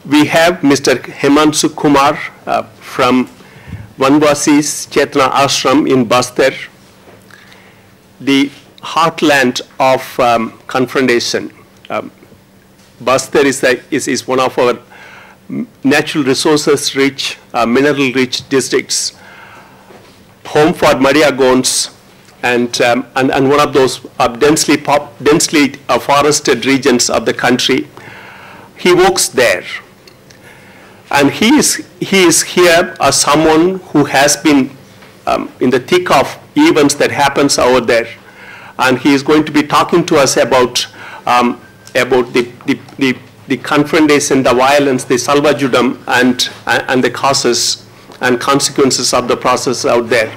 we have Mr. Himanshu Kumar from Vanvasi's Chetna Ashram in Bastar, the heartland of confrontation. Bastar is one of our natural resources rich, mineral rich districts, home for Maria Gons, and one of those densely forested regions of the country. He works there, and he is here as someone who has been in the thick of events that happens over there, and he is going to be talking to us about the confrontation, the violence, the salva judum, and the causes and consequences of the process out there.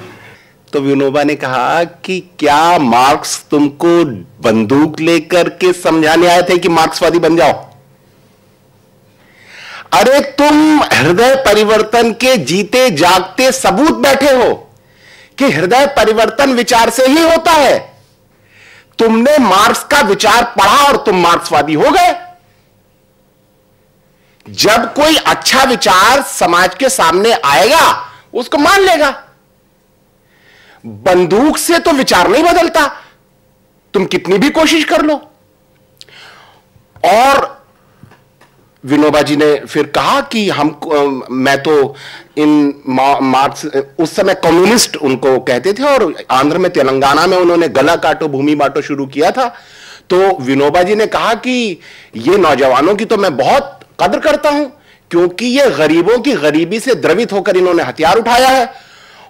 तो विनोबा ने कहा कि क्या marks तुमको बंदूक लेकर के समझाने आए थे कि मार्क्सवादी बन जाओ? अरे तुम हृदय परिवर्तन के जीते जागते सबूत बैठे हो कि हृदय परिवर्तन विचार से ही होता है। तुमने मार्क्स का विचार पढ़ा और तुम मार्क्सवादी हो गए। जब कोई अच्छा विचार समाज के सामने आएगा उसको मान लेगा। बंदूक से तो विचार नहीं बदलता, तुम कितनी भी कोशिश कर लो। और विनोबा जी ने फिर कहा कि मैं तो इन मार्क्स, उस समय कम्युनिस्ट उनको कहते थे, और आंध्र में तेलंगाना में उन्होंने गला काटो भूमि बांटो शुरू किया था। तो विनोबा जी ने कहा कि ये नौजवानों की तो मैं बहुत कदर करता हूं, क्योंकि ये गरीबों की गरीबी से द्रवित होकर इन्होंने हथियार उठाया है,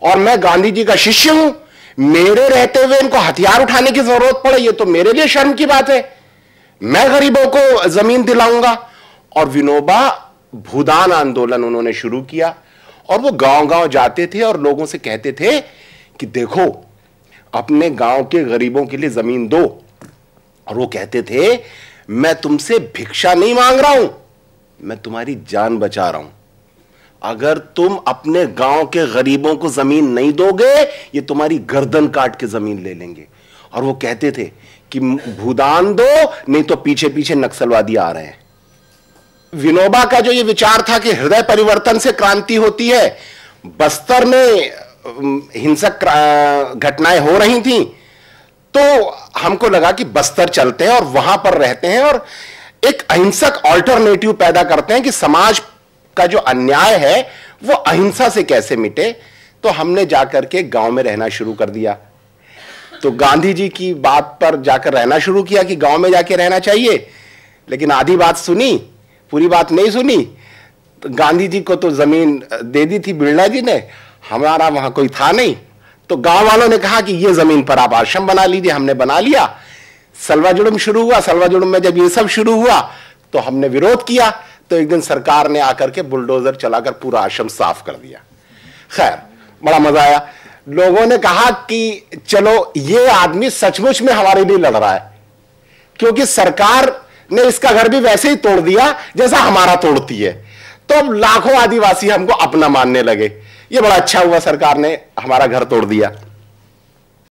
और मैं गांधी जी का शिष्य हूं। मेरे रहते हुए इनको हथियार उठाने की जरूरत पड़े, ये तो मेरे लिए शर्म की बात है। मैं गरीबों को जमीन दिलाऊंगा। और विनोबा भूदान आंदोलन उन्होंने शुरू किया, और वो गांव-गांव जाते थे और लोगों से कहते थे कि देखो अपने गांव के गरीबों के लिए जमीन दो। और वो कहते थे मैं तुमसे भिक्षा नहीं मांग रहा हूं, मैं तुम्हारी जान बचा रहा हूं। अगर तुम अपने गांव के गरीबों को जमीन नहीं दोगे, ये तुम्हारी गर्दन काट के जमीन ले लेंगे। और वो कहते थे कि भूदान दो, नहीं तो पीछे पीछे नक्सलवादी आ रहे हैं। विनोबा का जो ये विचार था कि हृदय परिवर्तन से क्रांति होती है, बस्तर में हिंसक घटनाएं हो रही थीं, तो हमको लगा कि बस्तर चलते हैं और वहां पर रहते हैं और एक अहिंसक ऑल्टरनेटिव पैदा करते हैं कि समाज का जो अन्याय है वो अहिंसा से कैसे मिटे। तो हमने जाकर के गांव में रहना शुरू कर दिया। तो गांधी जी की बात पर जाकर रहना शुरू किया कि गांव में जाके रहना चाहिए, लेकिन आधी बात सुनी, पूरी बात नहीं सुनी। तो गांधी जी को तो जमीन दे दी थी बिरला जी ने, हमारा वहां कोई था नहीं। तो गांव वालों ने कहा कि ये जमीन पर आप आश्रम बना लीजिए। हमने बना लिया। सलवा जुड़ुम शुरू हुआ। सलवा जुड़ुम में जब ये सब शुरू हुआ तो हमने विरोध किया। तो एक दिन सरकार ने आकर के बुलडोजर चलाकर पूरा आश्रम साफ कर दिया। खैर बड़ा मजा आया। लोगों ने कहा कि चलो ये आदमी सचमुच में हमारे लिए लड़ रहा है, क्योंकि सरकार ने इसका घर भी वैसे ही तोड़ दिया जैसा हमारा तोड़ती है। तो अब लाखों आदिवासी हमको अपना मानने लगे। ये बड़ा अच्छा हुआ, सरकार ने हमारा घर तोड़ दिया।